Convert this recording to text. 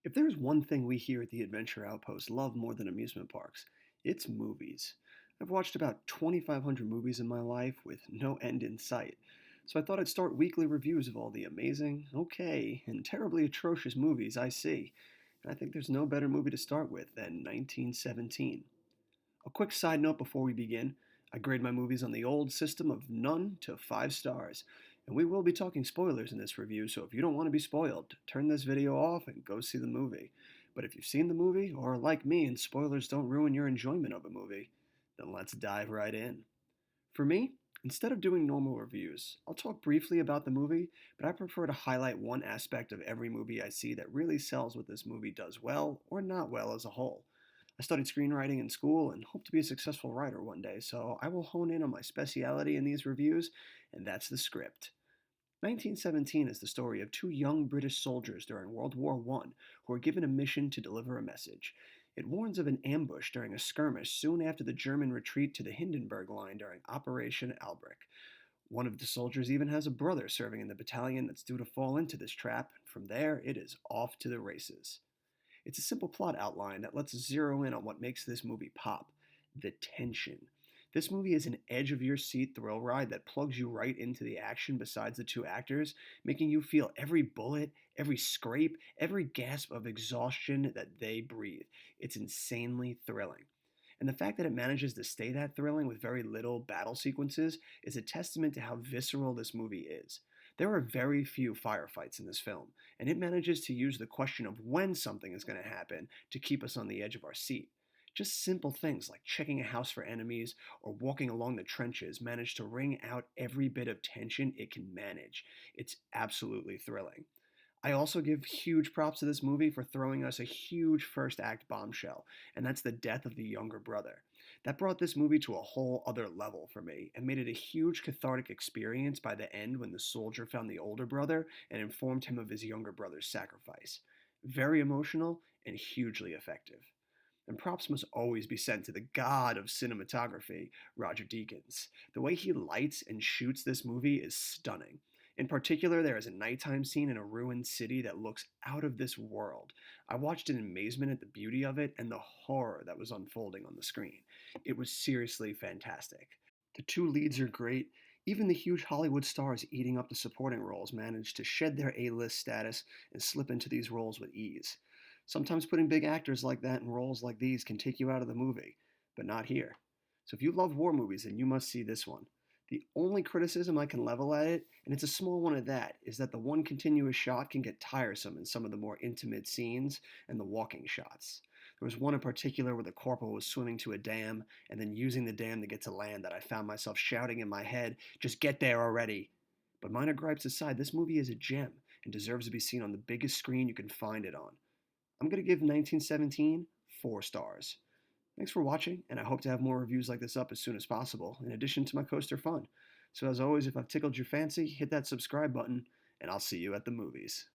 If there's one thing we here at the Adventure Outpost love more than amusement parks, it's movies. I've watched about 2,500 movies in my life with no end in sight, so I thought I'd start weekly reviews of all the amazing, okay, and terribly atrocious movies I see. And I think there's no better movie to start with than 1917. A quick side note before we begin: I grade my movies on the old system of none to 5 stars, and we will be talking spoilers in this review, so if you don't want to be spoiled, turn this video off and go see the movie. But if you've seen the movie, or like me and spoilers don't ruin your enjoyment of a movie, then let's dive right in. For me, instead of doing normal reviews, I'll talk briefly about the movie, but I prefer to highlight one aspect of every movie I see that really sells what this movie does well or not well as a whole. I studied screenwriting in school and hope to be a successful writer one day, so I will hone in on my speciality in these reviews, and that's the script. 1917 is the story of two young British soldiers during World War I who are given a mission to deliver a message. It warns of an ambush during a skirmish soon after the German retreat to the Hindenburg Line during Operation Albrecht. One of the soldiers even has a brother serving in the battalion that's due to fall into this trap, and from there it is off to the races. It's a simple plot outline that lets us zero in on what makes this movie pop: the tension. This movie is an edge of your seat thrill ride that plugs you right into the action besides the two actors, making you feel every bullet, every scrape, every gasp of exhaustion that they breathe. It's insanely thrilling. And the fact that it manages to stay that thrilling with very little battle sequences is a testament to how visceral this movie is. There are very few firefights in this film, and it manages to use the question of when something is going to happen to keep us on the edge of our seat. Just simple things like checking a house for enemies or walking along the trenches manage to wring out every bit of tension it can manage. It's absolutely thrilling. I also give huge props to this movie for throwing us a huge first act bombshell, and that's the death of the younger brother. That brought this movie to a whole other level for me and made it a huge cathartic experience by the end when the soldier found the older brother and informed him of his younger brother's sacrifice. Very emotional and hugely effective. And props must always be sent to the god of cinematography, Roger Deakins. The way he lights and shoots this movie is stunning. In particular, there is a nighttime scene in a ruined city that looks out of this world. I watched in amazement at the beauty of it and the horror that was unfolding on the screen. It was seriously fantastic. The two leads are great. Even the huge Hollywood stars eating up the supporting roles managed to shed their A-list status and slip into these roles with ease. Sometimes putting big actors like that in roles like these can take you out of the movie, but not here. So if you love war movies, then you must see this one. The only criticism I can level at it, and it's a small one at that, is that the one continuous shot can get tiresome in some of the more intimate scenes and the walking shots. There was one in particular where the corporal was swimming to a dam and then using the dam to get to land that I found myself shouting in my head, "Just get there already!" But minor gripes aside, this movie is a gem and deserves to be seen on the biggest screen you can find it on. I'm going to give 1917 4 stars. Thanks for watching, and I hope to have more reviews like this up as soon as possible, in addition to my coaster fun. So as always, if I've tickled your fancy, hit that subscribe button, and I'll see you at the movies.